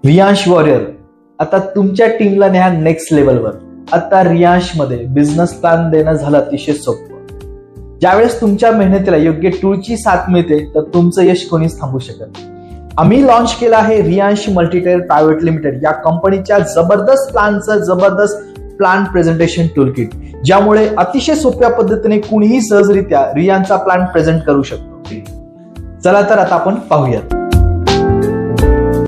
Riyansh warrior, आता तुमच्या टीमला न्या नेक्स्ट लेवलवर. आता रियांश मध्ये बिझनेस प्लॅन देणं झालं अतिशय सोपं. ज्यावेळेस तुमच्या मेहनतीला योग्य टूलची साथ मिळते तर तुमचं यश कोणीच थांबू शकत. आम्ही लॉन्च केलं आहे रियांश मल्टीटेल प्रायव्हेट लिमिटेड या कंपनीच्या जबरदस्त प्लॅन प्रेझेंटेशन टूल किट, ज्यामुळे अतिशय सोप्या पद्धतीने कुणीही सहजरित्या रियांचा प्लॅन प्रेझेंट करू शकतो. चला तर आता आपण पाहूयात.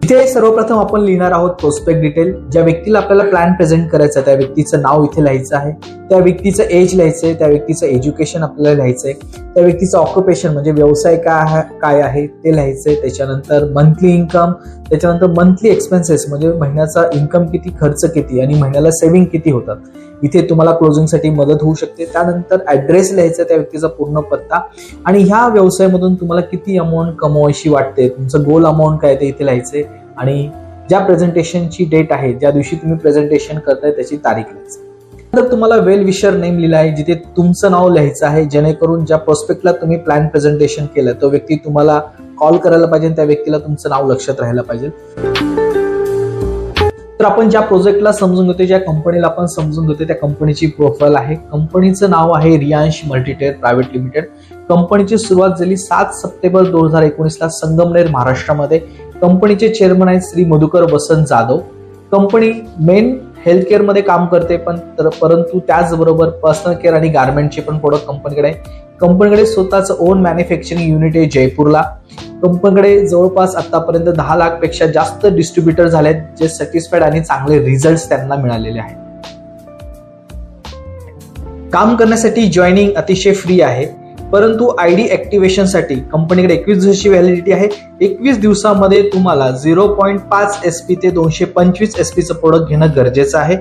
इथे सर्वप्रथम आपण लिहिणार आहोत प्रोस्पेक्ट डिटेल. ज्या व्यक्तीला आपल्याला प्लॅन प्रेझेंट करायचा त्या व्यक्तीचं नाव इथे लिहायचं आहे, त्या व्यक्तीचं एज लिहायचंय, त्या व्यक्तीचं एज्युकेशन आपल्याला लिहायचंय, त्या व्यक्तीचं ऑक्युपेशन म्हणजे व्यवसाय काय आहे ते लिहायचंय, त्याच्यानंतर मंथली इन्कम, त्याच्यानंतर मंथली एक्सपेन्सेस म्हणजे महिन्याचा इन्कम किती, खर्च किती आणि महिन्याला सेव्हिंग किती होतात. इथे तुम्हाला क्लोजिंगसाठी मदत होऊ शकते. त्यानंतर ऍड्रेस लिहायचा, त्या व्यक्तीचा पूर्ण पत्ता आणि ह्या व्यवसायामधून तुम्हाला किती अमाऊंट कमवायची वाटते, तुमचं गोल अमाऊंट काय ते इथे लिहायचंय आणि ज्या प्रेझेंटेशनची डेट आहे, ज्या दिवशी तुम्ही प्रेझेंटेशन करताय त्याची तारीख लिहायची. तर तुम्हाला वेल विशर नेम लिहिला आहे, जिथे तुमचं नाव लिहायचं आहे, जेणेकरून ज्या प्रोस्पेक्टला तुम्ही प्लॅन प्रेझेंटेशन केलं तो व्यक्ती तुम्हाला कॉल करायला पाहिजे, त्या व्यक्तीला तुमचं नाव लक्षात राहायला पाहिजे. तर आपण ज्या प्रोजेक्टला समजून घेतो, ज्या कंपनीला आपण समजून घेतो त्या कंपनीची प्रोफाईल आहे. कंपनीचं नाव आहे रियांश मल्टीटेल प्रायव्हेट लिमिटेड. कंपनीची सुरुवात झाली 7 सप्टेंबर 2019 संगमनेर महाराष्ट्रामध्ये. कंपनीचे चेअरमन आहेत Shri Madhukar Vasant Jadhav. Company men health care मध्ये काम करते, परंतु त्याचबरोबर पर्सनल केअर आणि गार्मेंटचे पण प्रोडक्ट कंपनीकडे आहे. कंपनीकडे स्वतःचं ओन मॅन्युफॅक्चरिंग युनिट आहे जयपूरला. कंपनीकडे जवळपास आतापर्यंत 10 लाख पेक्षा जास्त डिस्ट्रीब्युटर झालेत, जे सॅटिस्फाईड आणि चांगले रिझल्ट त्यांना मिळालेले आहेत. काम करण्यासाठी जॉईनिंग अतिशय फ्री आहे, परंतु आयडी ऍक्टिव्हेशनसाठी कंपनीकडे 21 दिवसाची व्हॅलिडिटी आहे. 21 दिवसामध्ये तुम्हाला 0.5 SP ते 225 SP चं प्रोडक्ट घेणं गरजेचं आहे.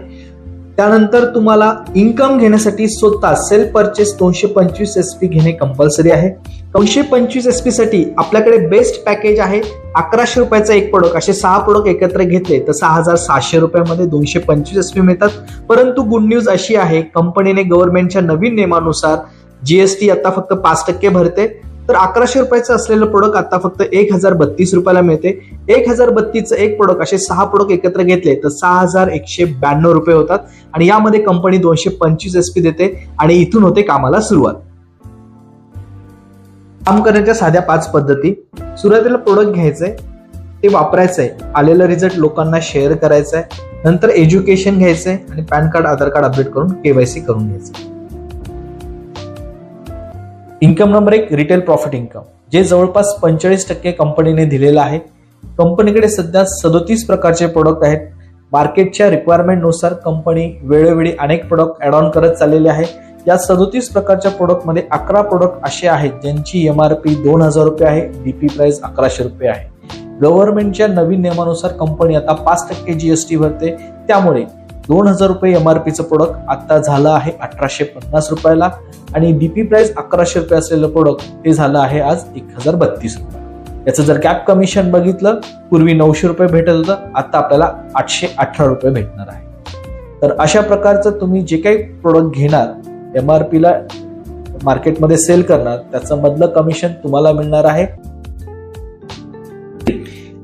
त्यानंतर तुम्हाला इन्कम घेण्यासाठी स्वतः सेल्फ परचेस 225 SP घेणे कंपल्सरी आहे. 225 SP साठी आपल्याकडे बेस्ट पॅकेज आहे. 1100 रुपयाचा एक प्रोडक्ट, असे 6 प्रोडक्ट एकत्र घेतले तर 6700 रुपयामध्ये 225 SP मिळतात. परंतु गुड न्यूज अशी आहे, कंपनीने गव्हर्नमेंटच्या नवीन नियमानुसार जीएसटी आता फक्त 5% भरते. तर 1100 रुपयाचं असलेलं प्रोडक्ट आता फक्त 1032 रुपयाला मिळते. 1032चं एक प्रोडक्ट, असे 6 प्रोडक्ट एकत्र घेतले तर 6192 रुपये होतात आणि यामध्ये कंपनी 225 SP देते आणि इथून होते कामाला सुरुवात. काम करण्याच्या साध्या 5 पद्धती. सुरुवातीला प्रोडक्ट घ्यायचंय, ते वापरायचंय, आलेलं रिझल्ट लोकांना शेअर करायचंय, नंतर एज्युकेशन घ्यायचंय आणि पॅन कार्ड आधार कार्ड अपडेट करून KYC करून घ्यायचं. Income number 1 retail profit income, जे जवळपास 45% कंपनीने दिलेलं आहे. कंपनीकडे सध्या 37 प्रकारचे प्रोडक्ट आहेत. मार्केटच्या रिक्वायरमेंटनुसार कंपनी वेळोवेळी अनेक प्रोडक्ट ऍड ऑन करत चाललेले आहे. या 37 प्रकारच्या प्रोडक्टमध्ये 11 प्रोडक्ट असे आहेत ज्यांची MRP 2000 रुपये आहे, DP प्राइस 1100 रुपये आहे. गव्हर्नमेंटच्या नवीन नियमानुसार कंपनी आता 5% GST भरते, त्यामुळे 2000 रुपये MRPचं प्रोडक्ट आता झालं आहे 1850 रुपयाला आणि DP प्राइस 1100 रुपये असलेलं प्रोडक्ट ते झालं आहे आज 1032 रुपये. याचं जर कॅप कमिशन बघितलं, पूर्वी 900 रुपये भेटत होतं, आता आपल्याला 818 रुपये भेटणार आहे. तर अशा प्रकारचं तुम्ही जे काही प्रोडक्ट घेणार, MRPला मार्केटमध्ये सेल करणार, त्याचं मधलं कमिशन तुम्हाला मिळणार आहे.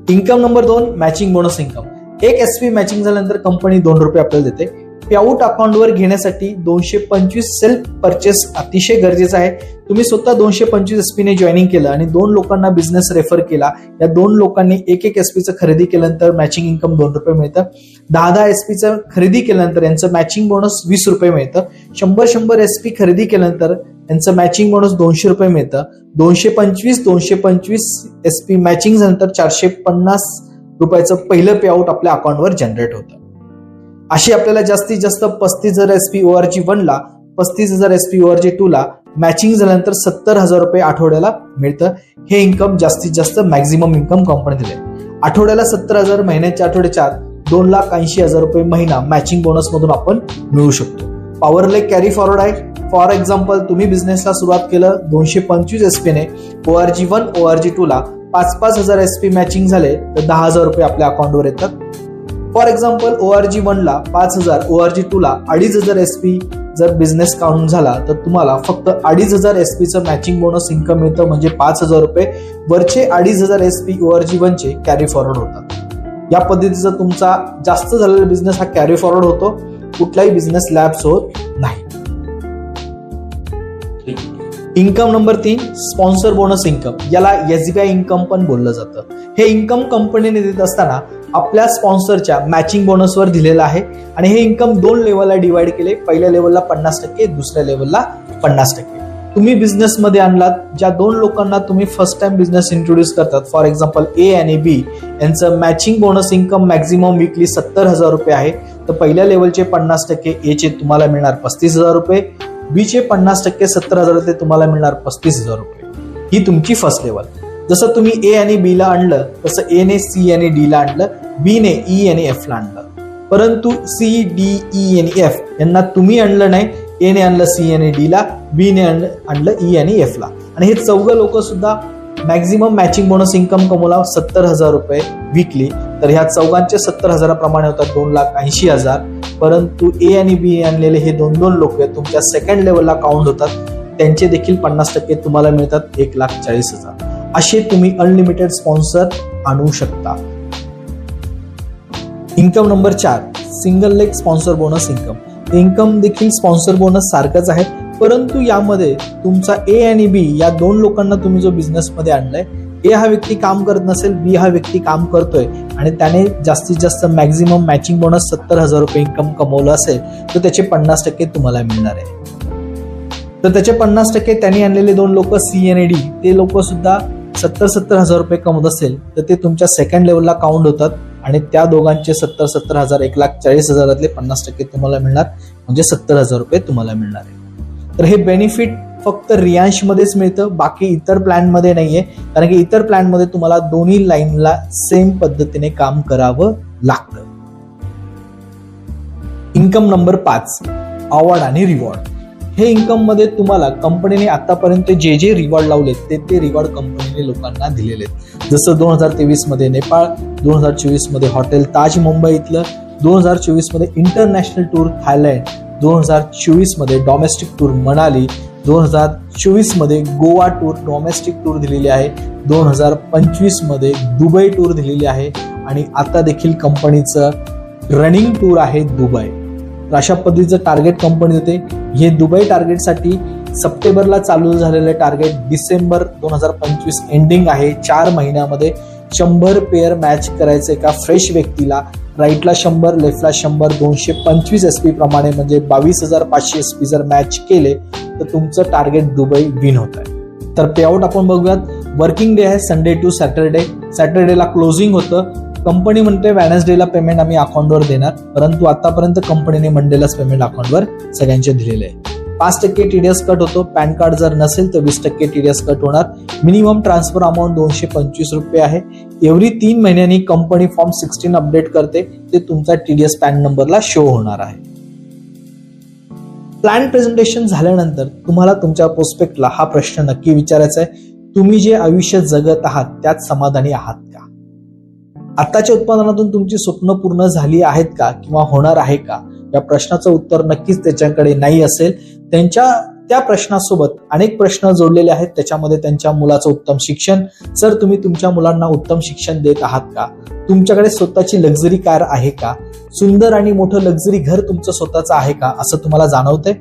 Income number 2 matching bonus income. 1 SP matching झाल्यानंतर कंपनी 2 रुपये आपल्याला देते. पेआउट अकाउंटवर घेण्यासाठी 225 सेल्फ परचेस अतिशय गरजेचं आहे. तुम्ही स्वतः 225 SP ने जॉईनिंग केलं आणि 2 लोकांना बिझनेस रेफर केला, या 2 लोकांनी 1 SP खरेदी केल्यानंतर मॅचिंग इन्कम 2 रुपये मिळतं. 10 SP खरेदी केल्यानंतर यांचं मॅचिंग बोनस 20 रुपये मिळतं. 100 SP खरेदी केल्यानंतर यांचं मॅचिंग बोनस 200 रुपये मिळतं. 225 SP मॅचिंग झाल्यानंतर 450 रुपयाचं पहिलं पेआउट आपल्या अकाउंटवर जनरेट होतं. अशी आपल्याला जास्तीत जास्त 35,000 SP ORG1 ला, 35,000 SP ORG2 ला मॅचिंग झाल्यानंतर 70,000 रुपये आठवड्याला मिळतं. हे इन्कम जास्तीत जास्त मॅक्झिमम इन्कम कंपनी दिले. आठवड्याला 70,000, महिन्याच्या आठवडे 4 2,80,000 रुपये महिना मॅचिंग बोनस मधून आपण मिळू शकतो. पॉवरले कॅरी फॉरवर्ड आहे. फॉर एक्झाम्पल, तुम्ही बिझनेसला सुरुवात केलं 225 SP ने, ORG1 ORG2 ला 5,000 SP मॅचिंग झाले तर 10,000 रुपये आपल्या अकाउंटवर येतात. फॉर एक्झाम्पल, ORG1 ला 5,000, ORG2 ला 2,500 SP जर बिझनेस काउंट झाला तर तुम्हाला फक्त 2,500 SPचं मॅचिंग बोनस इन्कम मिळतं, म्हणजे 5,000 रुपये. वरचे 2,500 SP ORG1 चे कॅरी फॉरवर्ड होतात. या पद्धतीचा तुमचा जास्त झालेला बिझनेस हा कॅरी फॉरवर्ड होतो, कुठलाही बिझनेस लॅप्स होत नाही. Income number 3, sponsor bonus income. याला SBI इन्कम पण बोललं जातं. हे इन्कम कंपनीने देत असताना आपल्या स्पॉन्सरच्या मॅचिंग बोनसवर दिलेलं आहे आणि हे इन्कम 2 लेवलला डिवाइड केले. पहिल्या लेवलला 50%, दुसऱ्या लेवलला 50%. तुम्ही बिझनेसमध्ये आणलात, ज्या 2 लोकांना तुम्ही फर्स्ट टाइम बिझनेस इंट्रोड्यूस करतात, फॉर एक्झाम्पल A आणि B, यांचं matching bonus income maximum weekly 70,000 रुपये आहे. तर पहिल्या लेवलचे 50% A चे तुम्हाला मिळणार 35,000 रुपये, B चे 50% 70,000 ते तुम्हाला मिळणार 35,000 रुपये. ही तुमची फर्स्ट लेवल. जसं तुम्ही A आणि B ला आणलं तसं A ने C आणि D ला आणलं, B ने E आणि F ला आणलं. परंतु C, D, E आणि F यांना तुम्ही आणलं नाही. A ने आणलं C आणि D ला, B ने आणलं E आणि F ला. आणि हे 4 लोक सुद्धा मॅक्झिमम मॅचिंग बोनस इन्कम कमवला 70,000 रुपये वीकली. तर ह्या 4 70,000 प्रमाणे होतात 2,80,000. परंतु A आणि B आणलेले हे 2 लोक तुमच्या सेकंड लेवलला काउंट होतात. त्यांचे देखील 50% तुम्हाला मिळतात 1,40,000. असे तुम्ही अनलिमिटेड स्पॉन्सर आणू शकता. Income number 4, single leg sponsor bonus income. Income देखील स्पॉन्सर बोनस सारखंच आहे, परंतु यामध्ये तुमचा A आणि B या 2 लोकांना तुम्ही जो बिझनेसमध्ये आणलाय, A हा व्यक्ती काम करत नसेल, B हा व्यक्ती काम करतोय आणि त्याने जास्तीत जास्त मॅक्झिमम मॅचिंग बोनस 70,000 रुपये इन्कम कमवलं असेल तर त्याचे 50% तुम्हाला मिळणार आहे. तर त्याचे 50% त्यांनी आणलेले 2 लोक C आणि D, ते लोक सुद्धा 70,000 रुपये कमवत असेल तर ते तुमच्या सेकंड लेवलला काउंट होतात आणि त्या दोघांचे 70,000 1,40,000 50% तुम्हाला मिळणार, म्हणजे 70,000 रुपये तुम्हाला मिळणार आहे. तर हे बेनिफिट फक्त रियांश मध्येच मिळतं, बाकी इतर प्लॅन मध्ये नाहीये. कारण की इतर प्लॅन मध्ये तुम्हाला दोन्ही लाईनला सेम पद्धतीने काम करावं लागतं. इन्कम नंबर 5, अवॉर्ड आणि रिवॉर्ड. हे इन्कम मध्ये तुम्हाला कंपनीने आतापर्यंत जे जे रिवॉर्ड लावलेत ते रिवॉर्ड कंपनीने लोकांना दिलेले आहेत. जसं 2023 मध्ये नेपाळ, 2024 मध्ये हॉटेल ताज मुंबई इथलं, 2024 मध्ये इंटरनॅशनल टूर थायलंड, 2024 मध्ये डोमेस्टिक टूर मनाली, 2024 मध्ये गोवा टूर डोमेस्टिक टूर दिलेली आहे, 2025 मध्ये दुबई टूर दिलेली आहे आणि आता देखील कंपनीचं रनिंग टूर आहे दुबई. अशा पद्धतीचं टार्गेट कंपनी देते. हे दुबई टार्गेटसाठी सप्टेंबरला चालू झालेलं टार्गेट डिसेंबर 2025 एंडिंग आहे. 4 महिन्यामध्ये 100 पेअर मॅच करायचे एका फ्रेश व्यक्तीला. राईटला 100, लेफ्टला 100, 225 SP प्रमाणे म्हणजे 22,500 SP जर मॅच केले तर तुमचं टार्गेट दुबई विन होत आहे. तर पेआउट आपण बघूयात. वर्किंग डे आहे संडे टू सॅटरडे. सॅटरडेला क्लोजिंग होतं. कंपनी म्हणते वेडनेसडेला पेमेंट आम्ही अकाउंटवर देणार, परंतु आतापर्यंत कंपनीने मंडेलाच पेमेंट अकाउंटवर सगळ्यांचे दिलेले आहे. 5% TDS कट होतो. पॅन कार्ड जर नसेल तर 20% TDS कट होणार. मिनिमम ट्रान्सफर अमाऊंट 225 रुपये आहे. एव्हरी 3 महिन्यांनी कंपनी फॉर्म 16 अपडेट करते, ते तुमचा TDS पॅन नंबरला शो होणार आहे. प्लॅन प्रेझेंटेशन झाल्यानंतर तुम्हाला तुमच्या प्रोस्पेक्टला हा प्रश्न नक्की विचारायचा आहे, तुम्ही जे आयुष्य जगत आहात त्यात समाधानी आहात का? आताच्या उत्पादनातून तुमची स्वप्न पूर्ण झाली आहेत का किंवा होणार आहे का? या प्रश्नाचं उत्तर नक्कीच त्याच्याकडे नाही असेल. त्या प्रश्नासोबत अनेक प्रश्न जोडलेले आहेत. त्याच्यामध्ये त्यांच्या मुलाचं उत्तम शिक्षण. सर, तुम्ही तुमच्या मुलांना उत्तम शिक्षण देत आहात का? तुमच्याकडे स्वतःची लक्झरी कार आहे का? सुंदर आणि मोठं लक्झरी घर तुमचं स्वतःचं आहे का असं तुम्हाला जाणवतंय?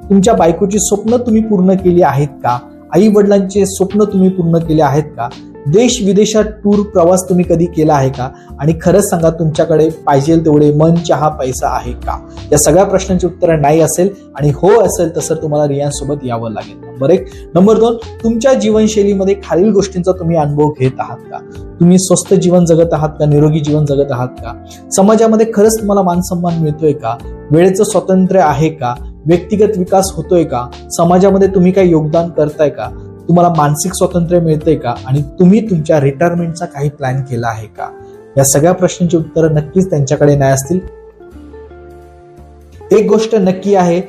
तुमच्या बायकोची स्वप्न तुम्ही पूर्ण केली आहेत का? आई वडिलांचे स्वप्न तुम्ही पूर्ण केले आहेत का? देश विदेशात टूर प्रवास तुम्ही कधी केला आहे का? आणि खरंच सांगा, तुमच्याकडे पाहिजे तेवढे मन, चहा, पैसा आहे का? या सगळ्या प्रश्नांची उत्तर नाही असेल आणि हो असेल तर तुम्हाला रियांश सोबत यावं लागेल. नंबर 1. नंबर 2, तुमच्या जीवनशैलीमध्ये खालील गोष्टींचा तुम्ही अनुभव घेत आहात का? तुम्ही स्वस्थ जीवन जगत आहात का? निरोगी जीवन जगत आहात का? समाजामध्ये खरंच तुम्हाला मान सन्मान मिळतोय का? वेळेचं स्वातंत्र्य आहे का? व्यक्तिगत विकास होतोय का? समाजामध्ये तुम्ही काही योगदान करताय का? तुम्हाला मानसिक स्वातंत्र्य मिळतंय का? आणि तुम्ही तुमच्या रिटायरमेंटचा काही प्लॅन केला आहे का? या सगळ्या प्रश्नांची उत्तरं नक्कीच त्यांच्याकडे नाही असतील. एक गोष्ट नक्की आहे,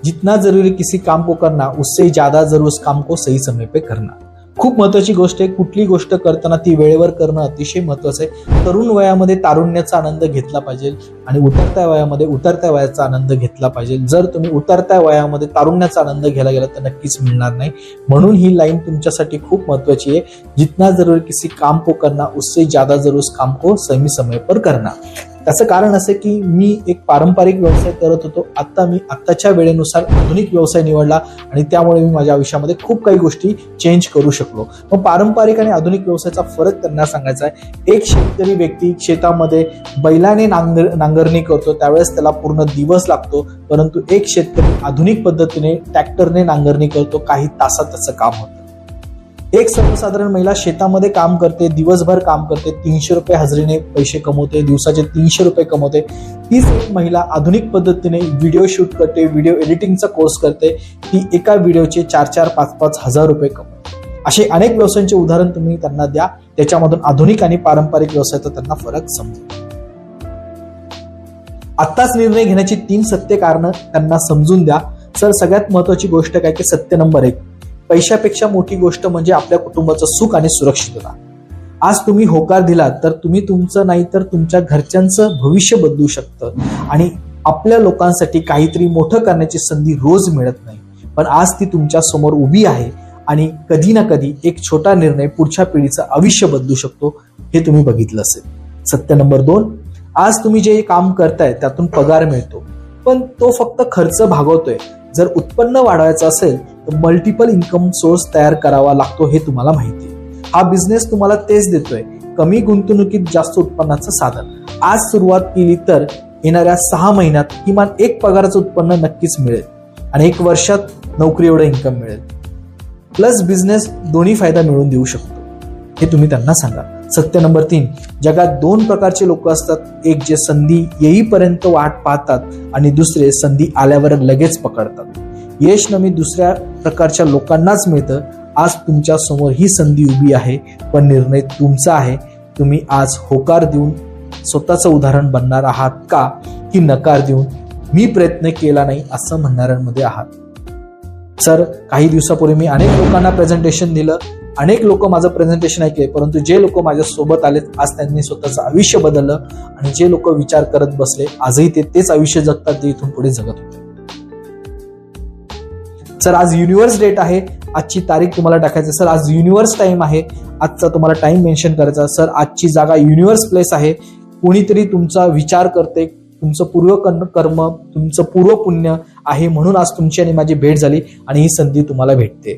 जितना जरूरी किसी काम को करना उससे ज्यादा जरूर उस काम को सही समय पे करना. खूप महत्वाची गोष्ट आहे, कुठली गोष्ट करताना ती वेळेवर करणं अतिशय महत्वाचं आहे. तरुण वयामध्ये तारुण्याचा आनंद घेतला पाहिजे आणि उतरत्या वयामध्ये उतरत्या वयाचा आनंद घेतला पाहिजे. जर तुम्ही उतरत्या वयामध्ये तारुण्याचा आनंद घ्यायला गेला तर नक्कीच मिळणार नाही. म्हणून ही लाईन तुमच्यासाठी खूप महत्वाची आहे. जितना जरूर किसी काम को करना उससे ज्यादा जरूर उस काम को सही समय पर करना. त्याचं कारण असं की मी एक पारंपरिक व्यवसाय करत होतो, आता मी आत्ताच्या वेळेनुसार आधुनिक व्यवसाय निवडला आणि त्यामुळे मी माझ्या आयुष्यामध्ये खूप काही गोष्टी चेंज करू शकलो. मग पारंपरिक आणि आधुनिक व्यवसायाचा फरक त्यांना सांगायचा आहे. एक शेतकरी व्यक्ती शेतामध्ये बैलाने नांगरणी करतो, त्यावेळेस त्याला पूर्ण दिवस लागतो, परंतु एक शेतकरी आधुनिक पद्धतीने ट्रॅक्टरने नांगरणी करतो, काही तासात त्याचं काम होतं. एक सर्वसाधारण महिला शेतामध्ये काम करते, दिवसभर काम करते, 300 रुपये हजेरीने पैसे कमवते, दिवसाचे 300 रुपये कमवते. तीच एक महिला आधुनिक पद्धतीने व्हिडिओ शूट करते, व्हिडिओ एडिटिंगचा कोर्स करते, ती एका व्हिडिओचे 4-4, 5-5 हजार रुपये कमवते. असे अनेक व्यवसायांचे उदाहरण तुम्ही त्यांना द्या, त्याच्यामधून आधुनिक आणि पारंपरिक व्यवसायाचा त्यांना फरक समजेल. आत्ताच निर्णय घेण्याची 3 सत्य कारणं त्यांना समजून द्या. सर, सगळ्यात महत्वाची गोष्ट काय की सत्य नंबर 1, पैशापेक्षा मोठी गोष्ट म्हणजे आपल्या कुटुंबाचं सुख आणि सुरक्षितता. आज तुम्ही होकार दिला तर तुम्ही तुमचं नाही तर तुमच्या घरच्यांचं भविष्य बदलू शकतं आणि आपल्या लोकांसाठी काहीतरी मोठं करण्याची संधी रोज मिळत नाही, पण आज ती तुमच्या समोर उभी आहे आणि कधी ना कधी एक छोटा निर्णय पुढच्या पिढीचं आयुष्य बदलू शकतो, हे तुम्ही बघितलं असेल. सत्य नंबर 2, आज तुम्ही जे काम करताय त्यातून पगार मिळतो, पण तो फक्त खर्च भागवतोय. जर उत्पन्न वाढवायचं असेल तर मल्टिपल इन्कम सोर्स तयार करावा लागतो, हे तुम्हाला माहिती आहे. हा बिझनेस तुम्हाला तेच देतोय, कमी गुंतवणुकीत जास्त उत्पन्नाचं साधन. आज सुरुवात केली तर येणाऱ्या 6 महिन्यात किमान एक पगाराचं उत्पन्न नक्कीच मिळेल आणि 1 वर्षात नोकरी एवढं इन्कम मिळेल. प्लस बिझनेस दोन्ही फायदा मिळवून देऊ शकतो, हे तुम्ही त्यांना सांगा. सत्य नंबर 3, जगात 2 प्रकारचे लोक असतात. एक जे संधी येईपर्यंत वाट पाहतात आणि दुसरे संधी आल्यावर लगेच पकडतात. यश नेहमी दुसऱ्या प्रकारच्या लोकांनाच मिळतं. आज तुमच्या समोर ही संधी उभी आहे, पण निर्णय तुमचा आहे. तुम्ही आज होकार देऊन स्वतःचं उदाहरण बनणार आहात का, की नकार देऊन मी प्रयत्न केला नाही असं म्हणणाऱ्यांमध्ये आहात. सर, काही दिवसापूर्वी मी अनेक लोकांना प्रेझेंटेशन दिलं, अनेक लोक माझं प्रेझेंटेशन ऐकले, परंतु जे लोक माझ्या सोबत आलेत आज त्यांनी स्वतःचं आयुष्य बदललं आणि जे लोक विचार करत बसले आजही तेच आयुष्य जगतात जे इथून पुढे जगत होते. सर, आज युनिव्हर्स डेट आहे, आजची तारीख तुम्हाला टाकायची. सर, आज युनिव्हर्स टाइम आहे, आजचा तुम्हाला टाइम मेन्शन करायचा. सर, आजची जागा युनिव्हर्स प्लेस आहे. कोणीतरी तुमचा विचार करते, तुमचं पूर्व कर्म, तुमचं पूर्व पुण्य आहे, म्हणून आज तुमची आणि माझी भेट झाली आणि ही संधी तुम्हाला भेटते.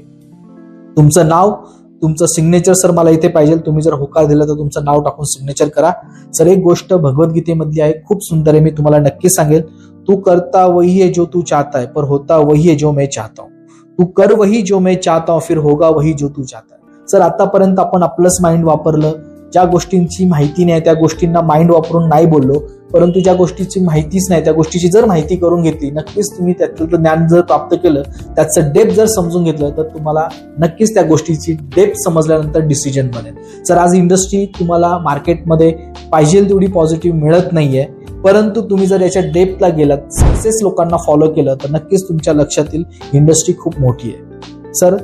तुमचं नाव, तुमचं सिग्नेचर सर मला इथे पाहिजे. तुम्ही जर होकार दिला तर तुमचं नाव टाकून सिग्नेचर करा. सर, एक गोष्ट भगवद्गीतेमधली आहे, खूप सुंदर आहे, मी तुम्हाला नक्की सांगेल. तू करता वही है जो तू चाहता है, पर होता वही है जो मैं चाहता हूं. तू कर वही जो मैं चाहता हूं, फिर होगा वही जो तू चाहता है. सर, आतापर्यंत आपण आपलंच माइंड वापरलं. ज्या गोष्टींची माहिती नाही त्या गोष्टींना माइंड वापरून नाही बोललो, परंतु ज्या गोष्टीची माहितीच नाही त्या गोष्टीची जर माहिती करून घेतली, नक्कीच तुम्ही त्यातलं ज्ञान जर प्राप्त केलं, त्याचं डेप्थ जर समजून घेतलं, तर तुम्हाला नक्कीच त्या गोष्टीची डेप्थ समजल्यानंतर डिसिजन बनेल. सर, आज इंडस्ट्री तुम्हाला मार्केटमध्ये पाहिजे तेवढी पॉझिटिव्ह मिळत नाहीये, परंतु तुम्ही जर याच्या डेप्थला गेलात, सक्सेस लोकांना फॉलो केलं, तर नक्कीच तुमच्या लक्षात येईल इंडस्ट्री खूप मोठी आहे. सर,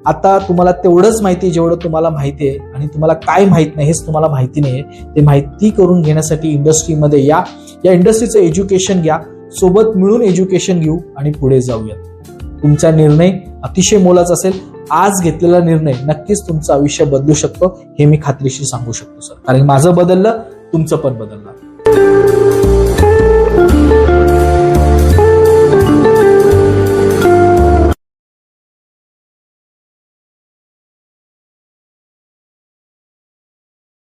आता तुम्हाला तेवढंच माहिती जेवढं तुम्हाला माहिती आहे आणि तुम्हाला काय माहित नाही हेच तुम्हाला माहिती नाहीये. ते माहिती करून घेण्यासाठी इंडस्ट्रीमध्ये या इंडस्ट्रीचं एज्युकेशन घ्या, सोबत मिळून एज्युकेशन घेऊ आणि पुढे जाऊया. तुमचा निर्णय अतिशय मोलाचा असेल. आज घेतलेला निर्णय नक्कीच तुमचं आयुष्य बदलू शकतो, हे मी खात्रीशीर सांगू शकतो सर, कारण माझं बदललं, तुमचं पण बदलणार.